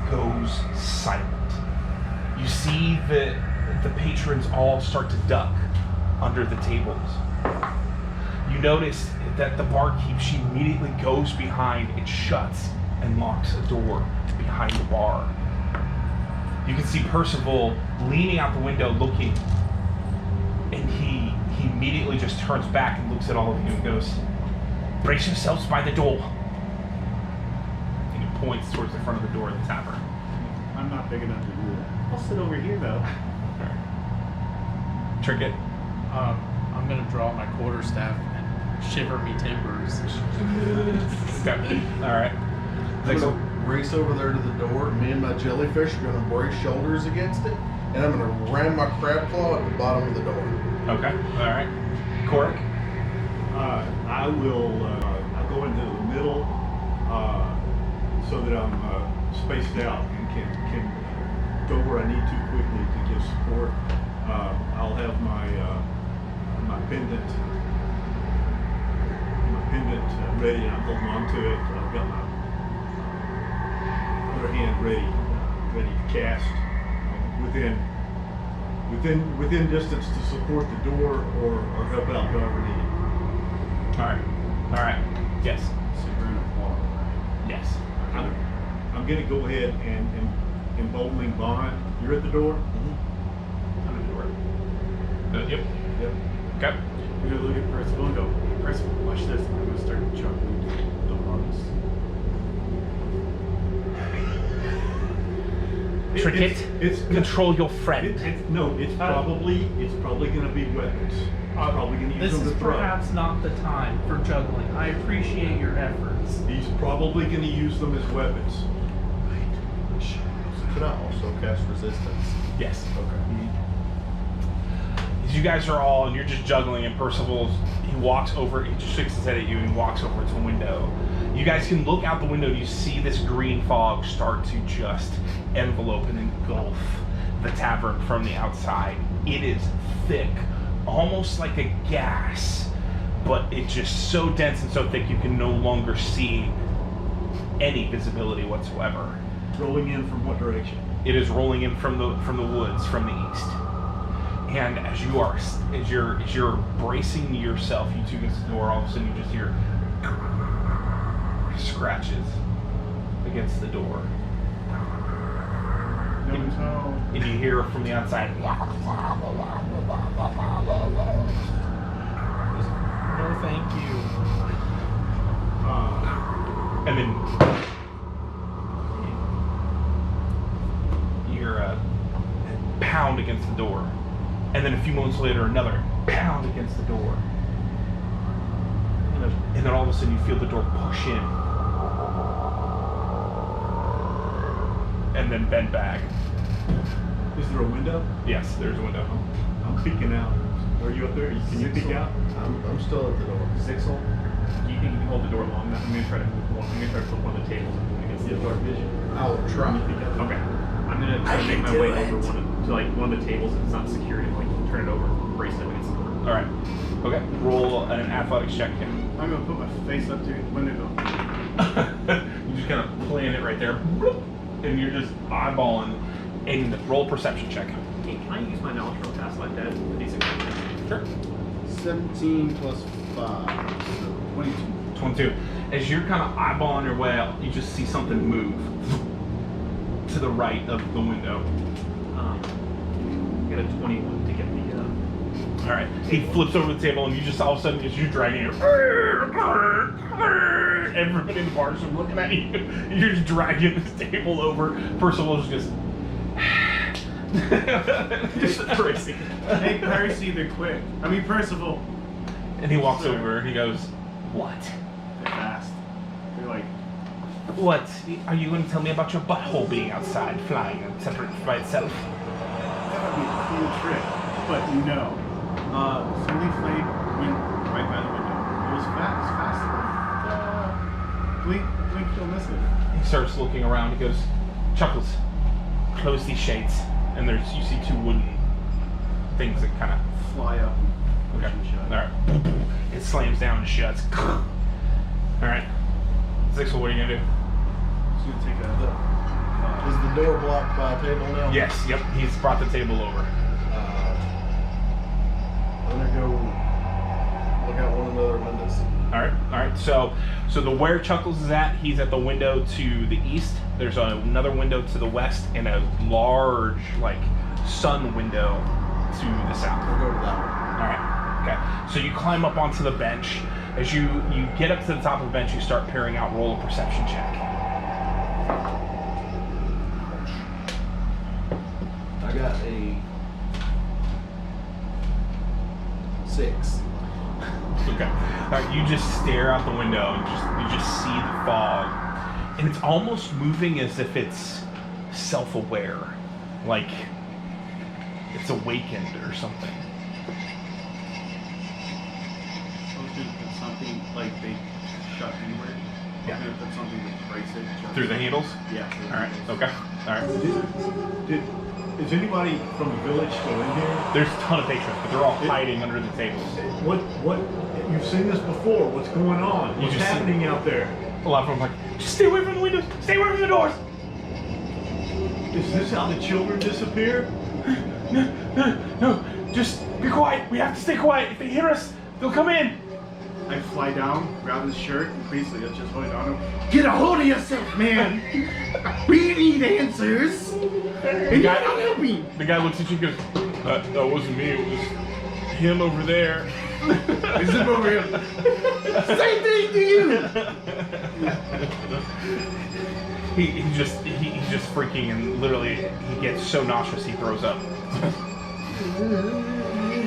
goes silent. You see the patrons all start to duck under the tables. You notice that the barkeep, she immediately goes behind and shuts and locks a door behind the bar. You can see Percival leaning out the window looking, and he immediately just turns back and looks at all of you and goes, "Brace yourselves by the door." And he points towards the front of the door of the tavern. I'm not big enough to rule. I'll sit over here though. Trinket. I'm gonna draw my quarterstaff and shiver me timbers. Okay. Alright. I'm gonna race over there to the door. Me and my jellyfish are gonna brace shoulders against it, and I'm gonna ram my crab claw at the bottom of the door. Okay. Alright. Corrick. I will I'll go into the middle so that I'm spaced out and can go where I need to quickly to give support. I'll have my pendant ready, and I'm holding on to it. I've got my other hand ready to cast within distance to support the door or help out whoever needed. All right. Yes. So you're in a wall, right? Yes. I'm going to go ahead and emboldening bond. You're at the door? I'm in the door. Yep. Okay. We're going to look at Percival and go, "Percival, watch this." I'm going to start juggling the rungs. Trinket, control your friend. It's probably going to be weapons. Probably going to use This them is to throw. perhaps not the time for juggling. I appreciate your efforts. He's probably going to use them as weapons. Can I also cast resistance? Yes. Okay. As you guys are all, and you're just juggling, and he walks over, he just shakes his head at you and walks over to a window. You guys can look out the window and you see this green fog start to just envelope and engulf the tavern from the outside. It is thick, almost like a gas, but it's just so dense and so thick you can no longer see any visibility whatsoever. Rolling in from what direction? It is rolling in from the woods from the east. And as you're bracing yourself, you two against the door, all of a sudden you just hear scratches against the door. And you hear from the outside. No, thank you. And then you hear a pound against the door. And then a few moments later, another pound against the door. And then all of a sudden you feel the door push in. And then bend back. Is there a window? Yes, there's a window. I'm peeking out. Are you up there? Can you peek out? I'm still at the door. Zixel, do you think you can hold the door long enough? I'm going to try to move one. I'm going to try to put one of the tables against the door. Vision. I'll try. Okay. I'm going to try to make my way over one of the tables if it's not secured and turn it over, brace it against the door. All right. Okay. Roll an athletics check. I'm going to put my face up to the window. You just kind of plant it right there, and you're just eyeballing. And roll perception check. Hey, can I use my knowledge roll cast like that? Sure. 17 plus 5, so 22. 22. As you're kind of eyeballing your way out, you just see something move to the right of the window. Get a 21 to get the. All right. He flips over the table, and you just all of a sudden, as you're dragging it, everybody in the bar is looking at you. You're just dragging this table over. Percival's just crazy. Hey, Percy, they're quick. I mean, Percival. And he walks over and he goes, "What? They're fast. They're like, What? Are you going to tell me about your butthole being outside, flying separate by itself?" that would be a cool trick. But no. Something flame went right by the window. It was fast. Blink, you'll miss it. He starts looking around. He goes, "Chuckles, close these shades." And you see two wooden things that kind of Fly up and push okay. and shut. All right. It slams down and shuts. All right. Zixel, what are you gonna do? It's gonna take a. Is the door blocked by a table now? Yes, yep, he's brought the table over. I'm gonna go look out one of the other windows. Alright. So the where Chuckles is at, he's at the window to the east. There's another window to the west and a large, like, sun window to the south. We'll go to that one. Alright, okay. So you climb up onto the bench. As you get up to the top of the bench, you start peering out. Roll a perception check. I got a 6. Okay. Alright, you just stare out the window and you just see the fog. And it's almost moving as if it's self-aware. Like it's awakened or something. I was gonna put something like they shut inward. Yeah. I was gonna put something to brace it. just- Through the handles? Yeah. through the Alright, handles. okay. Alright. Is anybody from the village still in here? There's a ton of patrons, but they're all hiding under the tables. What, you've seen this before, what's going on? You What's just see- happening out there? A lot of them are like, just stay away from the windows, stay away from the doors. Is this how the children disappear? No, just be quiet. We have to stay quiet. If they hear us, they'll come in. I fly down, grab his shirt, and basically that's just hold it on him. Get a hold of yourself, man! We need answers! And you're not helping! The guy looks at you and goes, that wasn't me, it was him over there. Is it over here? Same thing to you! He's just freaking, and literally he gets so nauseous he throws up.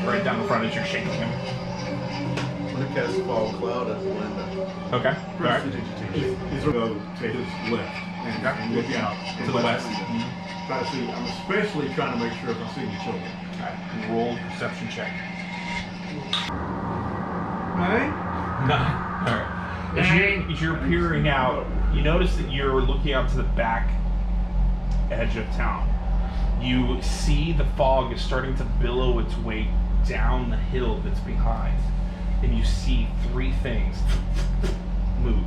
Right down the front as you're shaking him. I'm gonna cast Fog Cloud at the window. Okay. Alright. He's gonna go to his left and look out. To the west. Try to see, I'm especially trying to make sure if I see any children. Alright. Roll a perception check. Right? Alright. As you're peering out, you notice that you're looking out to the back edge of town. You see the fog is starting to billow its way down the hill that's behind. And you see 3 things move.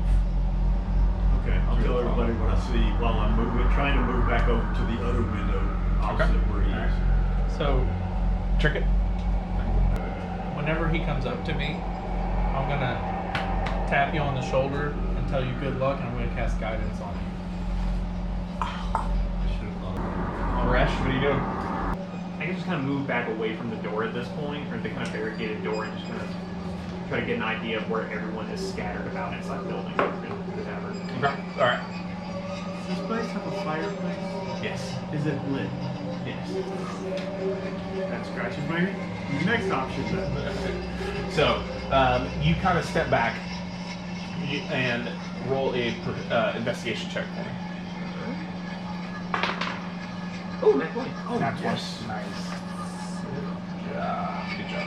Okay, I'll tell everybody what I see while I'm moving, trying to move back over to the other window opposite where he is. So, Trick it. whenever he comes up to me, I'm gonna tap you on the shoulder and tell you good luck, and I'm gonna cast guidance on you. Resh, what are you doing? I can just kind of move back away from the door at this point, or the kind of barricaded door, and just kind of try to get an idea of where everyone is scattered about inside the building, in the tavern. Okay. Alright. Does this place have a fireplace? Yes. Is it lit? Yes. That scratches my next option then. So, you kind of step back and roll a investigation check for me. Oh, nice point. Oh, That's yes. nice. Good job.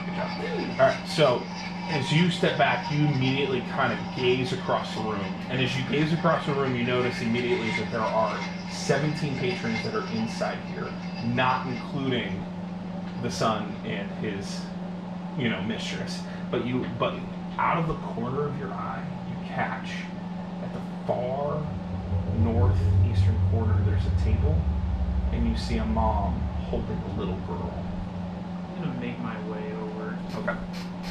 Alright, so as you step back, you immediately kind of gaze across the room. And as you gaze across the room, you notice immediately that there are 17 patrons that are inside here, not including the son and his, mistress. But out of the corner of your eye, you catch at the far northeastern corner, there's a table, and you see a mom holding a little girl. I'm gonna make my way over. Okay.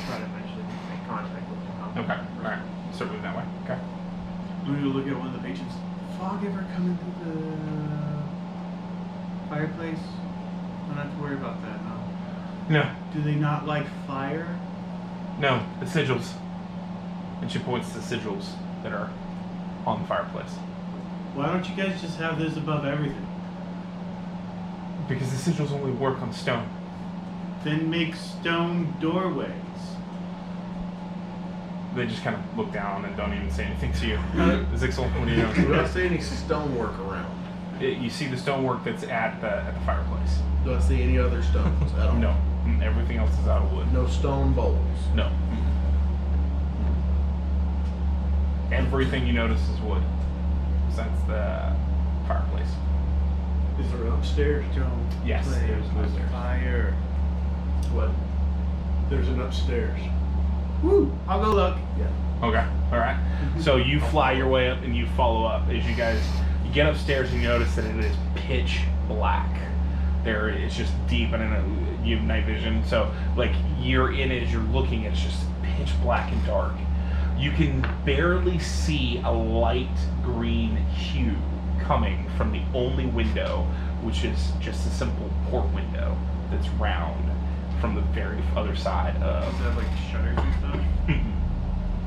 Try to eventually make contact with the Okay. All right. So move that way. Okay. I'm gonna look at one of the patrons. Fog ever coming through the fireplace? I don't have to worry about that now. No. Do they not like fire? No. The sigils. And she points to the sigils that are on the fireplace. Why don't you guys just have this above everything? Because the sigils only work on stone. Then make stone doorways. They just kind of look down and don't even say anything to you. Zixel, what are you Do doing? I see any stonework around? You see the stonework that's at the fireplace. Do I see any other stones at all? No. Everything else is out of wood. No stone bowls. No. Everything you notice is wood. Besides the fireplace. Is there an upstairs? Don't Yes, play there's an with upstairs. fire. What? There's an upstairs. Woo! I'll go look. Yeah. Okay. All right. So you fly your way up and you follow up as you guys You get upstairs and you notice that it is pitch black. There, it's just deep, and I know you have night vision, so like you're in it as you're looking, it's just pitch black and dark. You can barely see a light green hue coming from the only window, which is just a simple port window that's round from the very other side of. Does it have like shutters and stuff?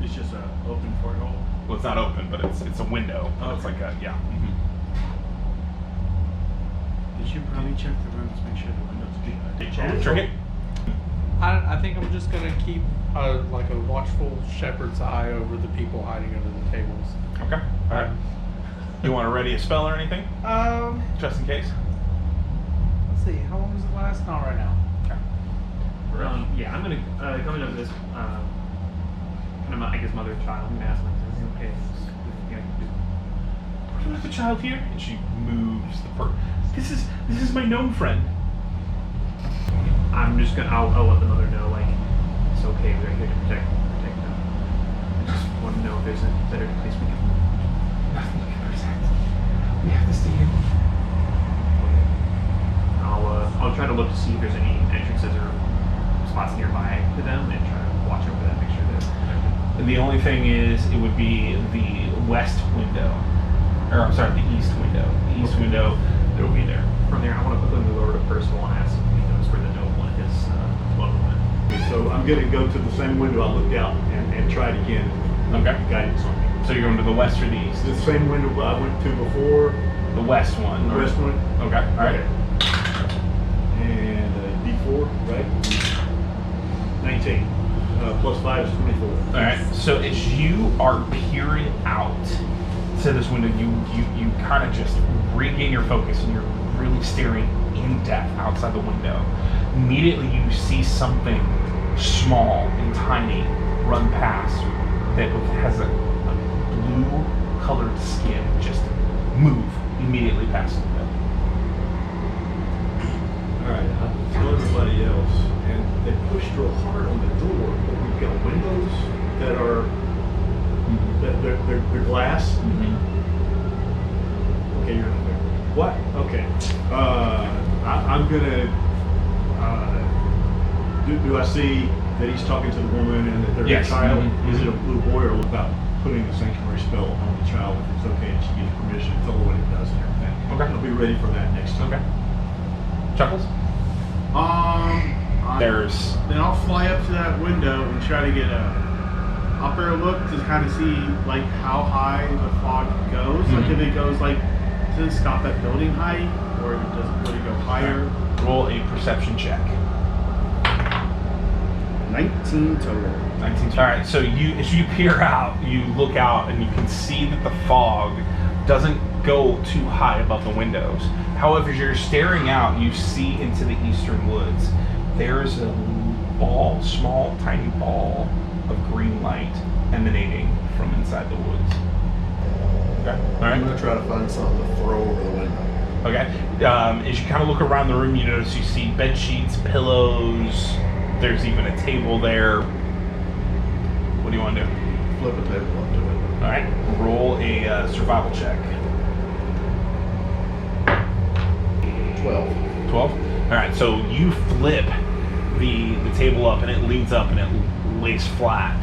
It's just an open porthole. Well, it's not open, but it's a window. Oh, It's okay. like a yeah. You should probably check the rooms, make sure the windows are shut. Trinket. I think I'm just gonna keep like a watchful shepherd's eye over the people hiding under the tables. Okay. All right. You want to ready a spell or anything, just in case? Let's see. How long does it last? Not right now. Okay. Yeah, I'm gonna coming up with this kind of I guess mother and child. I'm gonna ask like, is it okay? Would you like the child here? And she moves the This is my gnome friend. I'm just gonna I'll let the mother know like it's okay. We're here to protect them. I just want to know if there's a better place we can move. Nothing can present. We have to stay here. I'll try to look to see if there's any entrances or spots nearby to them and try to watch over that, make sure that. And the only thing is, it would be the west window, or I'm sorry, the east window. The east window, it will be there. From there, I want to quickly move over to Percival and ask if he knows where the noble and his lover went. So I'm going to go to the same window I looked out and try it again. Okay. Guidance on me. So you're going to the west or the east? The same window I went to before. The west one. The west one. Okay. All right. And D4, right? 19. Plus 5 is 24. All right. So as you are peering out to this window, you kind of just regain your focus and you're really staring in depth outside the window. Immediately you see something small and tiny run past that has a blue colored skin just move immediately past the window. Alright, I tell everybody else, and they pushed real hard on the door, but we've got windows that are, they're glass. Okay, you're not there. What? Okay. I'm gonna, do I see that he's talking to the woman and that there's Yes. a child? Mhm. Is it a little boy or about putting a sanctuary spell on the child if it's okay and she gives permission, tell her what it does and everything? Okay. I'll be ready for that next time. Okay. Chuckles? Then I'll fly up to that window and try to get a upper look to kind of see like how high the fog goes. Like if it goes like, does it stop at building height or would it go higher? Roll a perception check. 19 total. 19. All right. So as you peer out, you look out and you can see that the fog doesn't go too high above the windows. However, as you're staring out, you see into the eastern woods. There's a ball, small, tiny ball of green light emanating from inside the woods. Okay. All right. I'm gonna try to find something to throw over the window. Okay. As you kind of look around the room, you notice you see bed sheets, pillows. There's even a table there. What do you want to do? Flip a table up to it. All right. Roll a survival check. 12. 12. All right. So you flip the table up, and it leans up, and it lays flat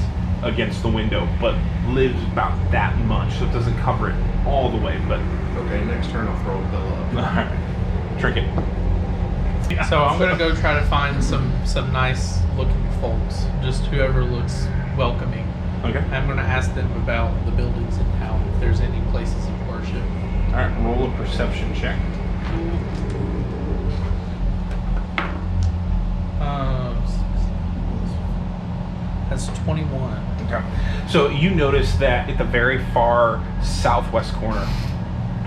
against the window, but lives about that much, so it doesn't cover it all the way. But Okay, next turn I'll throw a pillow up. all right. Trinket. So I'm gonna go try to find some nice looking folks, just whoever looks welcoming. Okay. I'm gonna ask them about the buildings in town, if there's any places of worship. All right. Roll a perception check. That's 21. Okay. So you notice that at the very far southwest corner,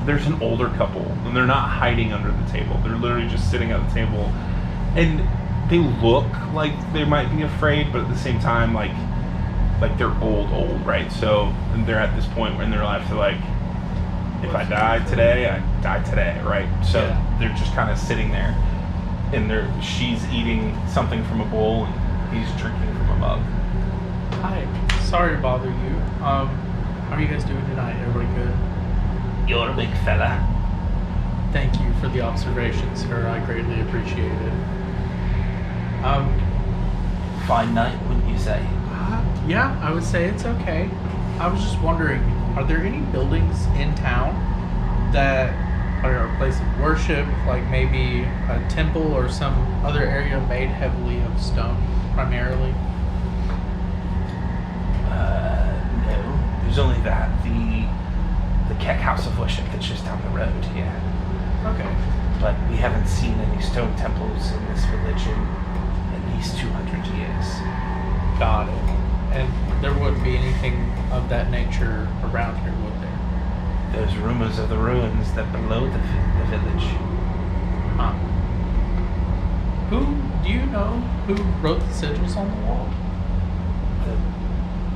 there's an older couple, and they're not hiding under the table. They're literally just sitting at the table, and they look like they might be afraid, but at the same time, like they're old, right? So they're at this point in their life, they're like, if I die today, I die today, right? So Yeah. they're just kind of sitting there, and she's eating something from a bowl, and he's drinking from a mug. Hi. Sorry to bother you. How are you guys doing tonight? Everybody good? You're a big fella. Thank you for the observation, sir. I greatly appreciate it. Fine night, wouldn't you say? Yeah, I would say it's okay. I was just wondering, are there any buildings in town that are a place of worship, like maybe a temple or some other area made heavily of stone, primarily? No. There's only that. The Keck House of Worship that's just down the road here. Okay. But we haven't seen any stone temples in this village in at least 200 years. Got it. And there wouldn't be anything of that nature around here, would there? There's rumors of the ruins that below the village. Huh. Do you know who wrote the sigils on the wall?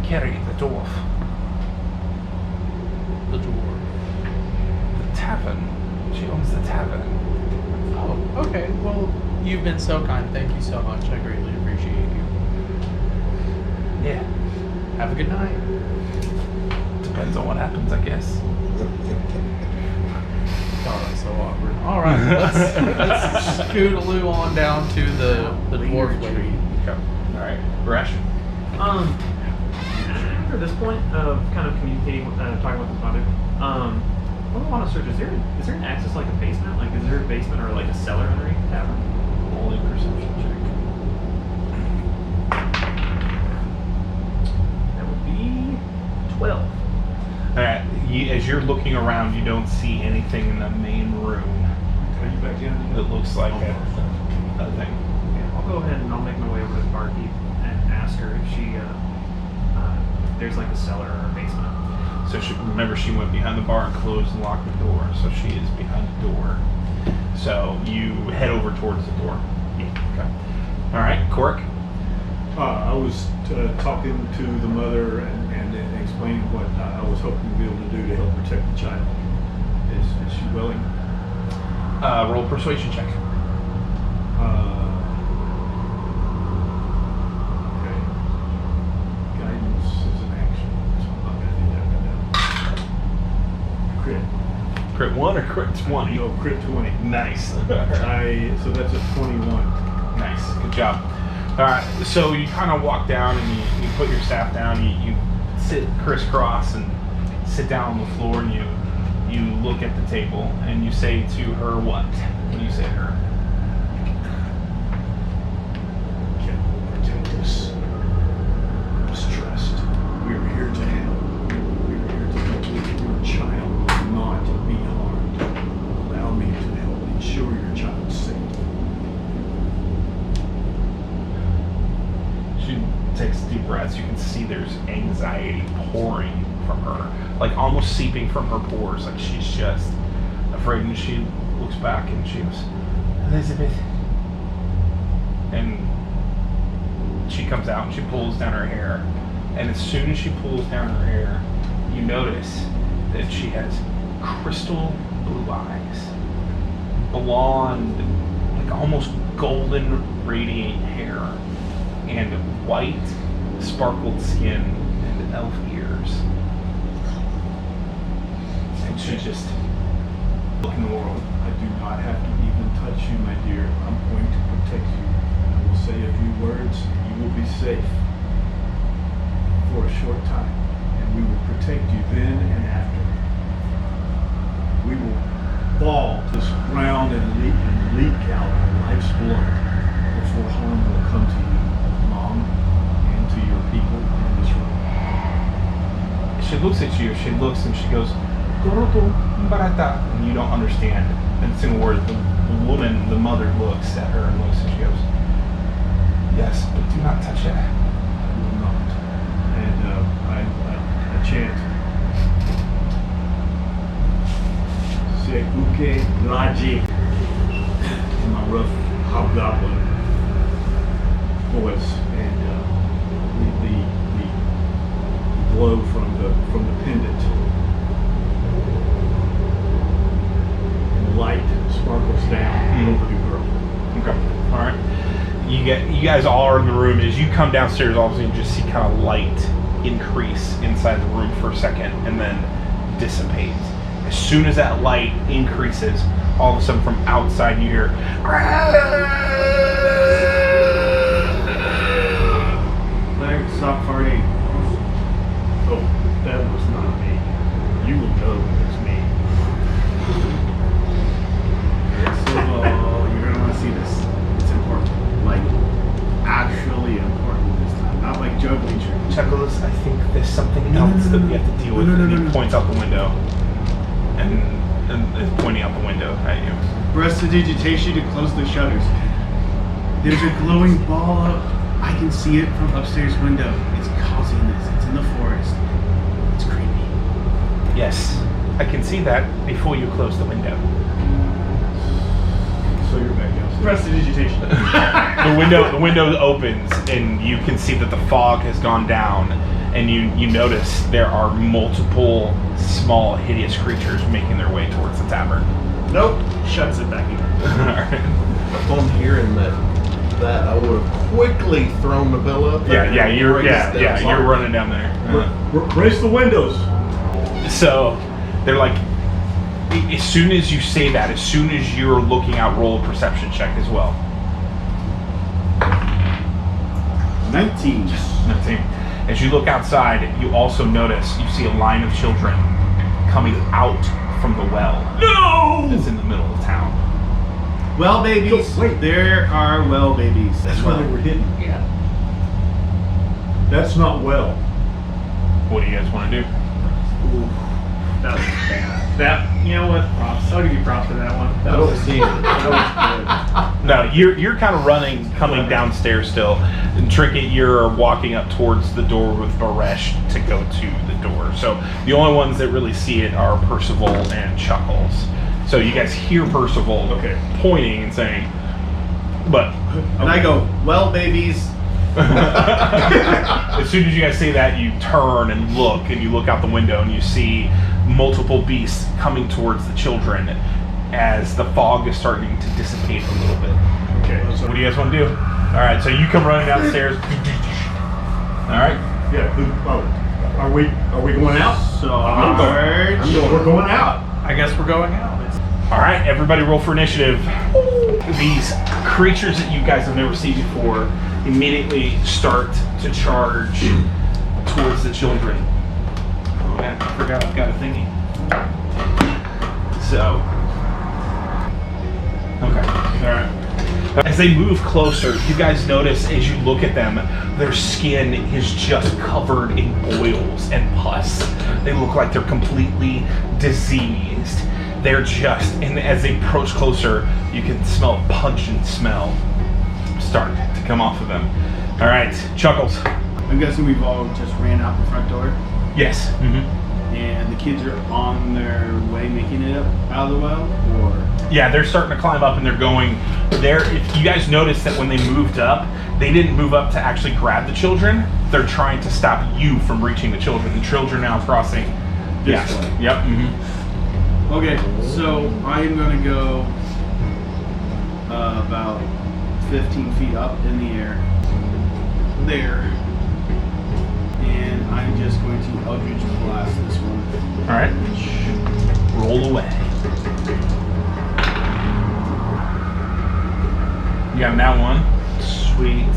Kerry, the dwarf. The dwarf. The tavern. She owns the tavern. Oh, okay. Well, you've been so kind. Thank you so much. I greatly appreciate you. Yeah. Have a good night. Depends on what happens, I guess. God, I'm so awkward. All right, let's scootaloo on down to the dwarf lady. Okay. All right. Rash. After this point of kind of communicating, talking with his mother, what I want to search, is there an access like a basement? Like, is there a basement or like a cellar underneath the tavern? Only perception check. That would be 12. All right. As you're looking around, you don't see anything in the main room Are you back down? that looks like a thing. Yeah, I'll go ahead and I'll make my way over to the barkeep and ask her if she, if there's like a cellar or a basement. So remember, she went behind the bar and closed and locked the door. So she is behind the door. So you head over towards the door. Yeah. Okay. All right, Cork. I was talking to the mother and explaining what I was hoping to be able to do to help protect the child. Is she willing? Roll persuasion check. Okay. Guidance is an action, so I'm not going to do that right now. Crit. Crit 1 or crit 20? No, crit 20. Nice. So that's a 21. Nice. Good job. All right. So you kind of walk down and you put your staff down. You sit crisscross and sit down on the floor, and you look at the table and you say to her what? What do you say to her? Can protect us. Just trust. We're here to help. We're here to help your child not be harmed. Allow me to help ensure your child's safe. She takes deep breaths. You can see there's anxiety pouring from her, like almost seeping from her pores. Like she's just afraid. And she looks back and she goes, Elizabeth. And she comes out and she pulls down her hair. And as soon as she pulls down her hair, you notice that she has crystal blue eyes, blonde, like almost golden radiating hair, and white sparkled skin and elf ears. And she's just In the world, I do not have to even touch you, my dear. I'm going to protect you. I will say a few words. You will be safe for a short time, and we will protect you then and after. We will fall to the ground and leak out life's blood before harm will come to you, Mom, and to your people in this room. she looks at you. She looks and she goes, Goroto Barata. And you don't understand a single word. The woman, the mother, looks at her and looks and she goes, yes, but do not touch it. I will not. And I chant. Sekuke Raji in my rough hobgoblin voice, and the glow from the pendant and the light sparkles down over the girl. Okay. All right. You guys all are in the room. As you come downstairs, all of a sudden you just see kind of light increase inside the room for a second and then dissipate. As soon as that light increases, all of a sudden from outside you hear, Claire, stop farting. Oh, that was not me. You will know when it's me. So, you're gonna want to see this. It's important. Like, actually important this time. Not like juggling tricks. Chuckles, I think there's something else that we have to deal with. And he points out the window. And is pointing out the window at you. Prestidigitation to close the shutters. There's a glowing ball up. I can see it from upstairs window. It's causing this. It's in the forest. It's creepy. Yes, I can see that before you close the window. So you're back downstairs. Prestidigitation. The window opens and you can see that the fog has gone down, and you notice there are multiple small hideous creatures making their way towards the tavern. Nope. Shuts it back again. Alright. Upon hearing that I would have quickly thrown the bill up there. You're You're running down there. Raise the windows. So they're like, as soon as you say that, as soon as you're looking out, roll a perception check as well. 19. 19. As you look outside, you also notice you see a line of children coming out from the well. No! That's in the middle of town. Well, babies. Wait. There are well babies. That's where they were hidden. Yeah. That's not well. What do you guys want to do? Ooh, that was bad. That, you know what? Props. I'll give you props for that one. I don't see it. That was No, you're kind of running, coming downstairs still. And Trinket, you're walking up towards the door with Baresh to go to the door. So the only ones that really see it are Percival and Chuckles. So you guys hear Percival pointing and saying, but... And I go, well, babies. As soon as you guys say that, you turn and you look out the window and you see multiple beasts coming towards the children as the fog is starting to dissipate a little bit. Okay. What do you guys want to do? All right, so you come running downstairs. All right. Yeah. Are we going out? So, I'm going. We're going out. I guess we're going out. All right, everybody roll for initiative. These creatures that you guys have never seen before immediately start to charge towards the children. Oh man, I forgot I've got a thingy. So, okay, all right. As they move closer, you guys notice as you look at them, their skin is just covered in boils and pus. They look like they're completely diseased. They're just, and as they approach closer, you can smell a pungent smell start to come off of them. All right, Chuckles. I'm guessing we've all just ran out the front door. Yes. Mm-hmm. And the kids are on their way making it up out of the well, or? Yeah, they're starting to climb up and they're going there. If you guys noticed that when they moved up, they didn't move up to actually grab the children. They're trying to stop you from reaching the children. The children now crossing This way. Yep. Mm-hmm. Okay, so I am going to go about 15 feet up in the air. There. And I'm just going to Eldritch Blast this one. Alright. Roll away. You got that one. Sweet.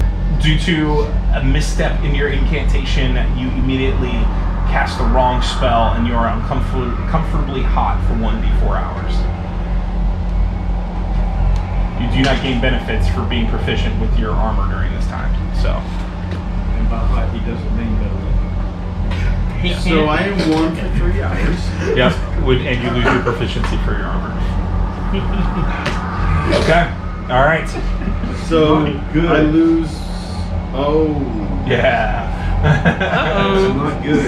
Due to a misstep in your incantation, you immediately cast the wrong spell and you are uncomfortably hot for 1d4 hours. You do not gain benefits for being proficient with your armor during this time. So, And by hot, he doesn't mean that. So I am warm for 3 hours. yep, and you lose your proficiency for your armor. Okay, all right. So Good. I lose. Oh. Yeah. That's not good.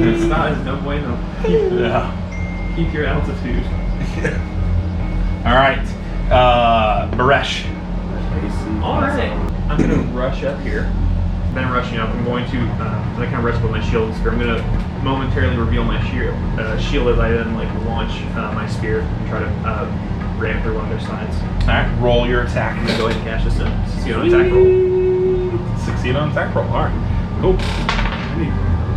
It's not. No bueno. Yeah. Keep your altitude. All right, Baresh. All right. I'm gonna rush up here. Then rushing up, I'm going to. I kind of rush with my shield and spear. I'm gonna momentarily reveal my shield as I then launch my spear and try to ram through one of their sides. All right, roll your attack. I'm gonna go ahead and cash this in. Succeed on attack roll. Succeed on attack roll. All right, cool.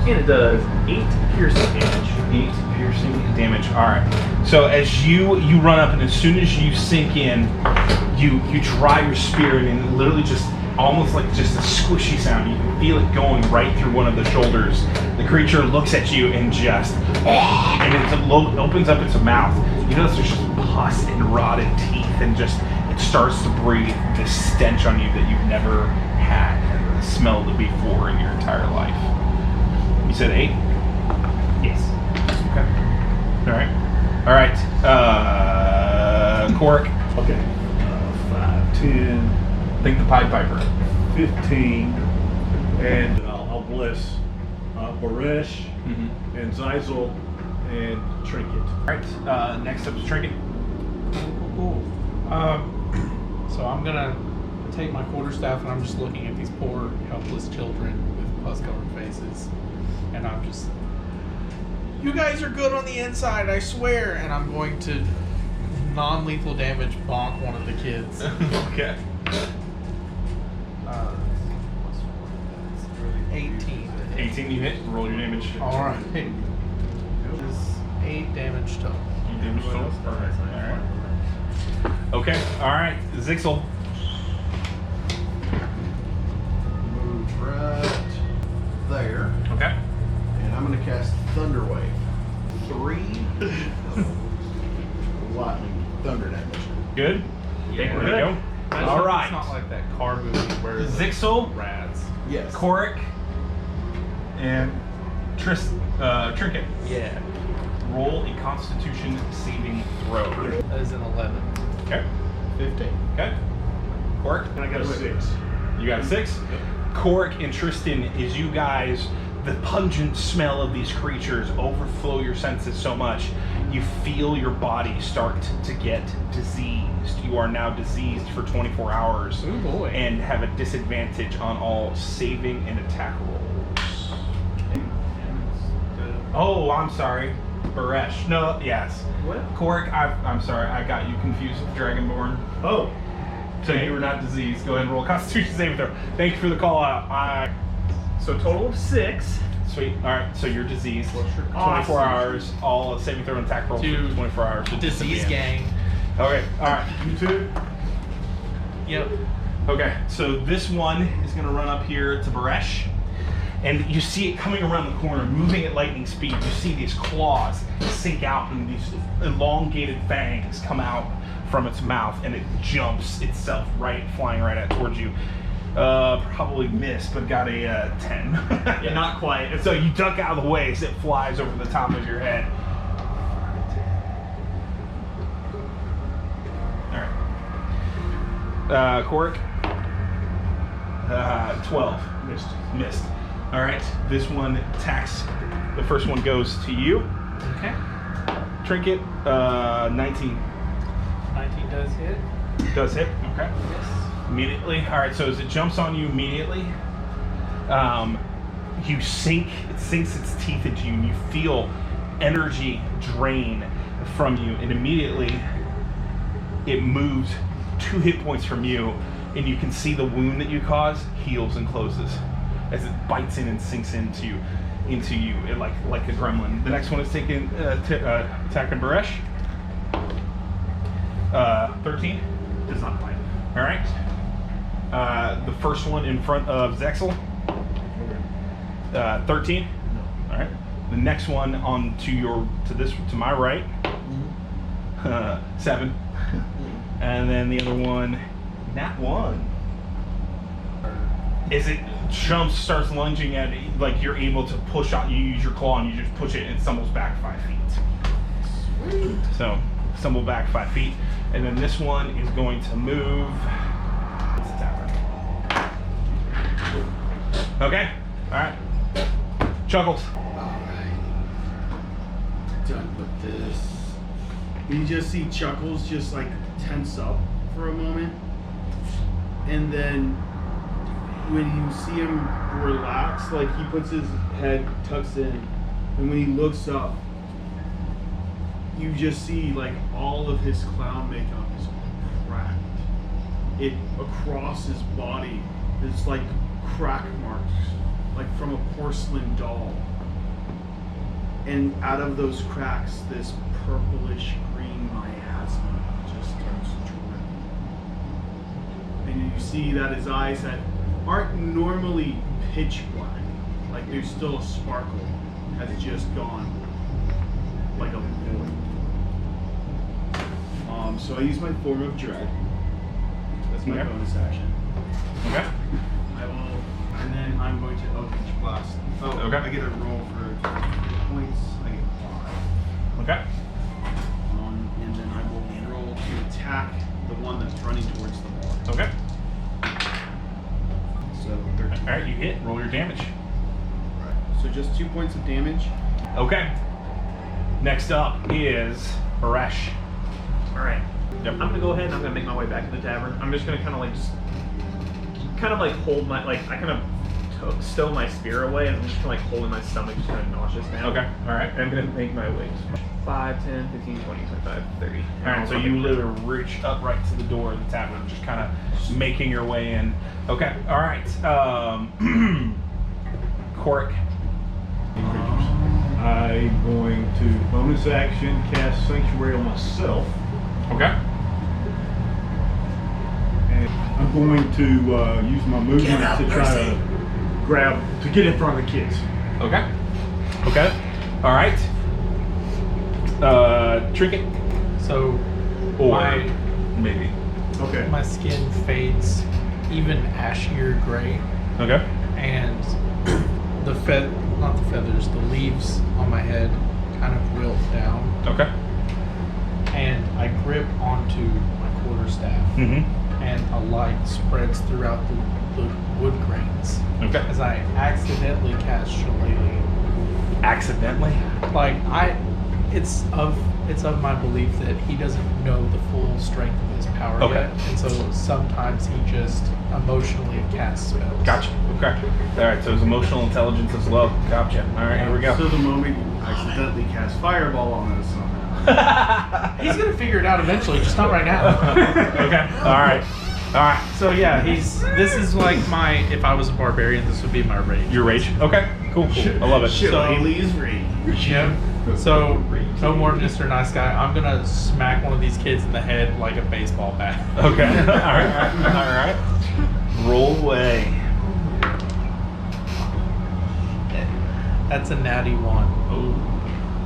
And it does 8 piercing damage. 8 piercing damage. All right. So as you run up, and as soon as you sink in, you dry your spear, and it literally just almost like just a squishy sound. You can feel it going right through one of the shoulders. The creature looks at you and just, and it opens up its mouth. You notice there's just pus and rotted teeth, and just it starts to breathe this stench on you that you've never had smelled before in your entire life. You said 8? Yes. Okay. All right. Cork. Okay. 5, 10, Think the Pied Piper. 15, and I'll bless Baresh Mm-hmm. and Zyzel and Trinket. All right. Next up is Trinket. Cool. So I'm gonna take my quarterstaff, and I'm just looking at these poor, helpless children with pus-covered faces, and I'm just, you guys are good on the inside, I swear. And I'm going to non-lethal damage bonk one of the kids. Okay. 18. 18 you hit. Roll your damage. All right. It was 8 damage total. Damage total. All right. Okay. All right. Zixel. Move right there, Okay. and I'm gonna cast Thunder Wave. 3 lightning thunder damage. Good. Yeah, There we're we good. go. All right. It's not like that car movie where the Zixel, rats. Yes. Korik, and Trinket. Yeah. Roll a Constitution saving throw. That is an 11. Okay. 15. Okay. Korik. And I got a 6. You got a 6? Korik and Tristan, as you guys, the pungent smell of these creatures overflow your senses so much, you feel your body start to get diseased. You are now diseased for 24 hours. Oh boy. And have a disadvantage on all saving and attack rolls. Oh, I'm sorry. Baresh. No, yes. What? Korik, I'm sorry, I got you confused with Dragonborn. Oh, So you were not diseased. Go ahead and roll a Constitution saving throw. Thank you for the call out. So total of 6. Sweet. All right. So you're diseased. Awesome. 24 hours. All saving throw and attack roll To for 24 hours. So Disease disadvantage. gang. Okay. All right. you too? Yep. Okay. So this one is going to run up here to Baresh, and you see it coming around the corner, moving at lightning speed. You see these claws sink out, and these elongated fangs come out from its mouth, and it jumps itself flying right towards you. Probably missed, but got a 10. Yeah, not quite. And so you duck out of the way as it flies over the top of your head. Alright. Korik? 12. Missed. Alright, this one attacks. The first one goes to you. Okay. Trinket, 19. 19 does hit. Does hit. Okay. Yes. Immediately. All right. So as it jumps on you immediately, it sinks its teeth into you, and you feel energy drain from you, and immediately it moves 2 hit points from you, and you can see the wound that you caused heals and closes as it bites in and sinks into you, like a gremlin. The next one is taking attacking Baresh. 13 Does not quite. All right. The first one in front of Zexel. 13. All right. The next one on to my right. 7. And then the other one, nat 1. As it jumps, starts lunging at it, like you're able to push out. You use your claw and you just push it, and it stumbles back 5 feet. Sweet. So stumble back 5 feet. And then this one is going to move. What's its attack? Okay. All right. Chuckles. Alright. Done with this. You just see Chuckles just like tense up for a moment. And then when you see him relax, like he puts his head, tucks in, and when he looks up, you just see like all of his clown makeup is cracked. It across his body is like crack marks, like from a porcelain doll. and out of those cracks, this purplish green miasma just starts dripping. And you see that his eyes that aren't normally pitch black, like there's still a sparkle, has just gone like a void. So I use my form of dread. That's my bonus action. Okay. I will, and then I'm going to Eldritch Blast. Oh, Okay. I get a roll for points. I get 5. Okay. And then I will roll to attack the one that's running towards the bar. Okay. So 13. All right, you hit. Roll your damage. So just 2 points of damage. Okay. Next up is Baresh. All right. Yep. I'm gonna go ahead and I'm gonna make my way back to the tavern. I'm just gonna kind of like hold my I kind of stow my spear away, and I'm just kind of like holding my stomach, just kind of nauseous now. Okay. All right. And I'm gonna make my way 5, 10, 15, 20, 25, 30. All right. So you literally reach up right to the door of the tavern, just kind of making your way in. Okay. All right. Cork. I'm going to bonus action cast Sanctuary on myself. Okay. And I'm going to use my movement to try to get in front of the kids. Okay. Okay. All right. Trinket. So Or my maybe. Okay. my skin fades even ashier gray, Okay. and not the feathers, the leaves on my head kind of wilt down, Okay. and I grip onto my quarterstaff, Mm-hmm. and a light spreads throughout the wood grains Okay. as I accidentally cast Shillelagh. Accidentally. Like it's of my belief that he doesn't know the full strength of his power Okay. yet, and so sometimes he just emotionally casts spells. Gotcha. Okay. All right. So his emotional intelligence is low. Gotcha. All right. Here we go. So the moment you accidentally cast Fireball on us somehow. He's gonna figure it out eventually, just not right now. Okay. All right. All right. So yeah, this is like my, if I was a barbarian, this would be my rage. Your rage. Okay. Cool. I love it. Shillelagh's rage. Yeah. So no more Mr. Nice Guy. I'm gonna smack one of these kids in the head like a baseball bat. Okay. All right. All right. Roll away. That's a natty 1.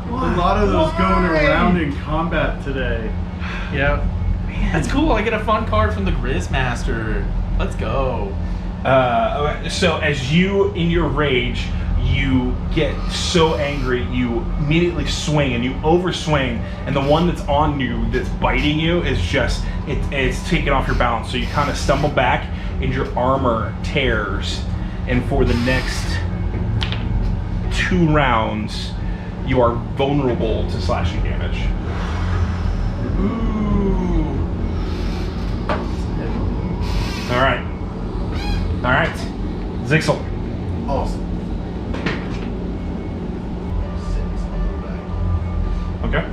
A lot of those going around in combat today. Yep. That's cool. I get a fun card from the Grizz Master. Let's go. Okay, so as you, in your rage, you get so angry, you immediately swing and you overswing, and the one that's on you, that's biting you, is just, it's taking off your balance. So you kind of stumble back, and your armor tears, and for the next 2 rounds, you are vulnerable to slashing damage. Ooh. All right. All right. Zixel. Awesome. 6 on the back. Okay.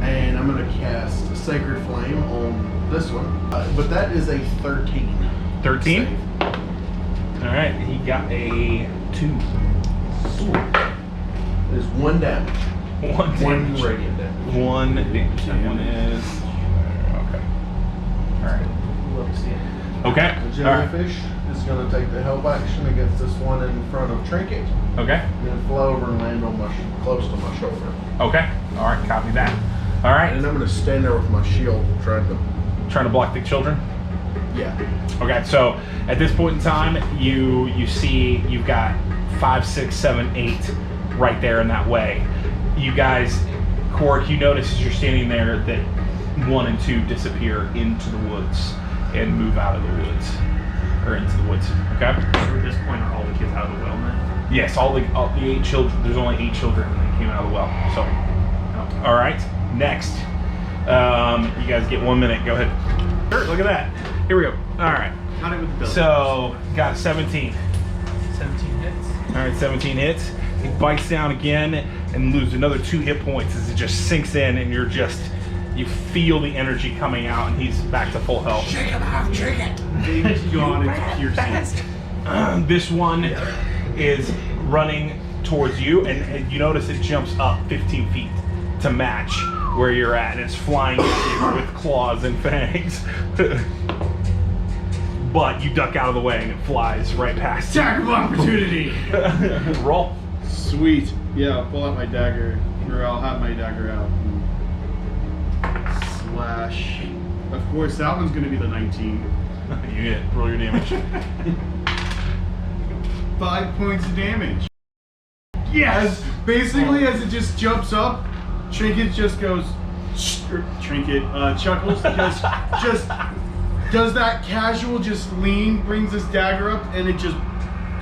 And I'm going to cast Sacred Flame on this one. But that is a 13. 13? Save. All right. He got a 2. It is 1 damage. 1 damage. 1 radiant damage. 1 damage. That one is. Okay. All right. Love to see it. Okay. The All right. jellyfish is going to take the help action against this one in front of Trinket. Okay. Then fly over and land on close to my shoulder. Okay. All right. Copy that. All right. And I'm going to stand there with my shield trying to. Trying to block the children. Yeah. Okay. So at this point in time, you see you've got 5, 6, 7, 8 right there in that way. You guys, Cork, you notice as you're standing there that 1 and 2 disappear into the woods and move out of the woods, or into the woods. Okay. So at this point, are all the kids out of the well now? Yes, all the 8 children. There's only 8 children that came out of the well. So, all right. Next, you guys get 1 minute. Go ahead. Sure, look at that. Here we go. All right. Got it with the bill. So got 17. 17 hits. All right, 17 hits. He bites down again and loses another 2 hit points as it just sinks in, and you feel the energy coming out, and he's back to full health. Big yawn, it's piercing. This one is running towards you, and you notice it jumps up 15 feet to match where you're at, and it's flying at you with claws and fangs. But you duck out of the way, and it flies right past you. Attack of opportunity. Roll. Sweet. Yeah, I'll pull out my dagger, or I'll have my dagger out. Slash. Of course, that one's gonna be the 19. You hit. Roll your damage. 5 points of damage. Yes. Basically, as it just jumps up, Trinket just goes. Trinket chuckles. Just does that casual just lean, brings his dagger up, and it just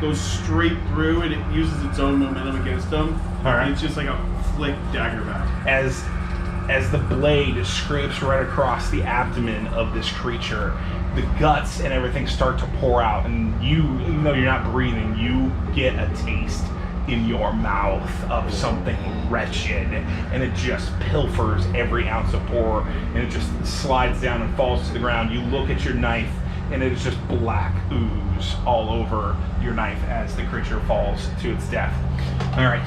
goes straight through, and it uses its own momentum against him. All right. And it's just like a flick dagger back. As the blade scrapes right across the abdomen of this creature, the guts and everything start to pour out, and you, even though you're not breathing, you get a taste in your mouth of something wretched, and it just pilfers every ounce of pour, and it just slides down and falls to the ground. You look at your knife, and it is just black ooze all over your knife as the creature falls to its death. All right.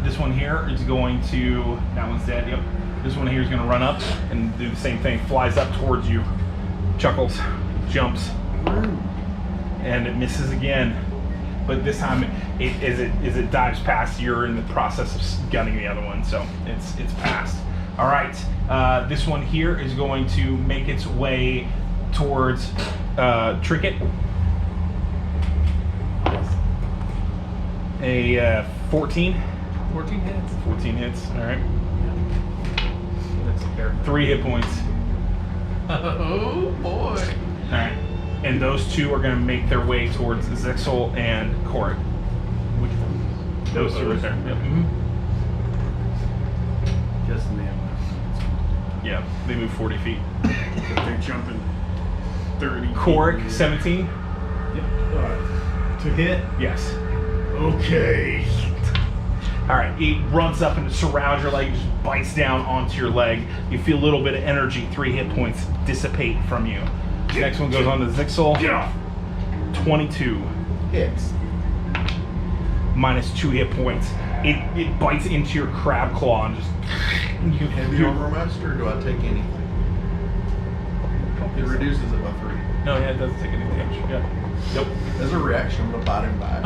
This one here is going to, that one's dead, yep. This one here is going to run up and do the same thing, flies up towards you, chuckles, jumps, and it misses again. But this time, as it dives past, you're in the process of gunning the other one, so it's passed. All right, this one here is going to make its way towards Trinket. A 14. 14 hits. 14 hits. All right. That's fair. 3 hit points. Oh boy. All right. And those two are going to make their way towards Zixel and Korik. Which one? Those two right there. Yep. Mm-hmm. Just the name. Yeah, they move 40 feet. They're jumping 30. Korik, 17. To hit? Yes. Okay. All right, it runs up and surrounds your leg, just bites down onto your leg. You feel a little bit of energy, 3 hit points dissipate from you. Next one goes on to Zixel. 22. Hits. Minus 2 hit points. It bites into your crab claw and just... Heavy armor master, or do I take anything? It reduces it by 3. No, yeah, it doesn't take any damage. Yeah. Yep. As a reaction, I'm gonna bite him back.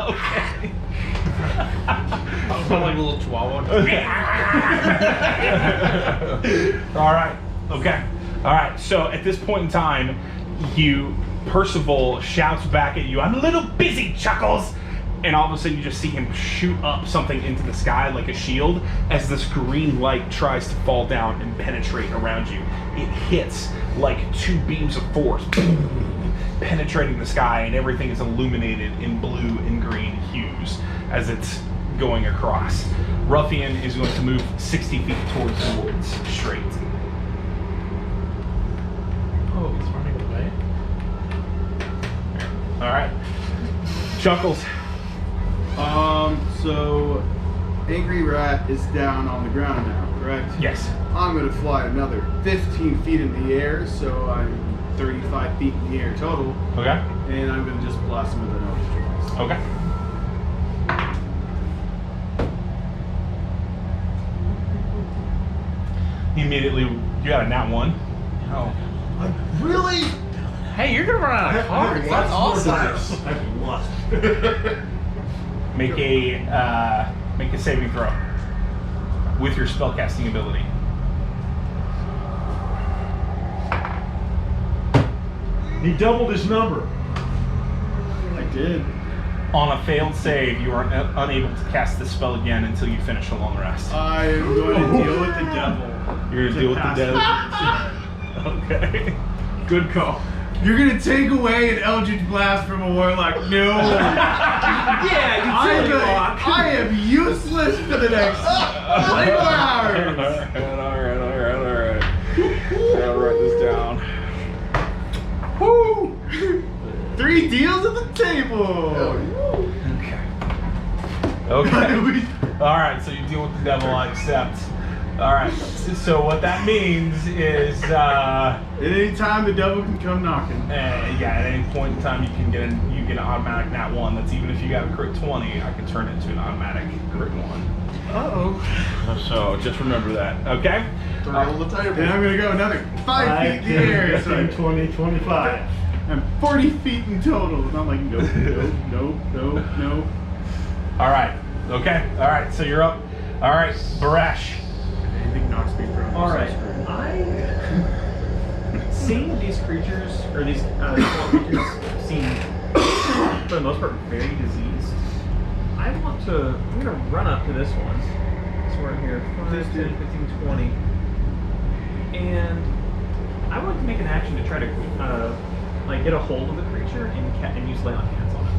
Okay. I feel like a little chihuahua. All right. Okay. All right. So at this point in time, Percival shouts back at you, "I'm a little busy, Chuckles." And all of a sudden, you just see him shoot up something into the sky like a shield as this green light tries to fall down and penetrate around you. It hits like 2 beams of force, penetrating the sky, and everything is illuminated in blue and green hues as it's going across. Ruffian is going to move 60 feet towards the woods, straight. Oh, he's running away. All right. Chuckles. So Angry Rat is down on the ground now, correct? Yes. I'm gonna fly another 15 feet in the air, so I'm 35 feet in the air total, Okay. and I'm gonna just blast him with an Eldritch Blast. Okay. Immediately, you got a nat 1. Oh. Really? Hey, you're gonna run out of cards. That's awesome. I've lost. Make a saving throw with your spellcasting ability. He doubled his number. I did. On a failed save, you are unable to cast the spell again until you finish a long rest. I am going to deal with the devil. You're gonna deal with the devil. Okay. Good call. You're gonna take away an Eldritch Blast from a Warlock? No. Yeah, I am useless for the next 24 hours. Alright. I'll write this down. Woo! 3 deals at the table. Okay. Alright, so you deal with the devil, I accept. All right. So what that means is, At any time, the devil can come knocking. yeah, at any point in time you get an automatic nat 1. That's even if you got a crit 20, I can turn it into an automatic crit 1. So just remember that, okay? Roll the table. And I'm gonna go another 5 feet in the air. 10, 20, 25. I'm 40 feet in total. And I'm like, no. All right. Okay. All right. So you're up. All right, Baresh. Anything knocks me prone. All right. Seeing these creatures, or these small creatures, seem for the most part very diseased. I'm gonna run up to this one. So we're here 5, 10, 15, 20. And I want to make an action to try to like get a hold of the creature and use lay on hands on it.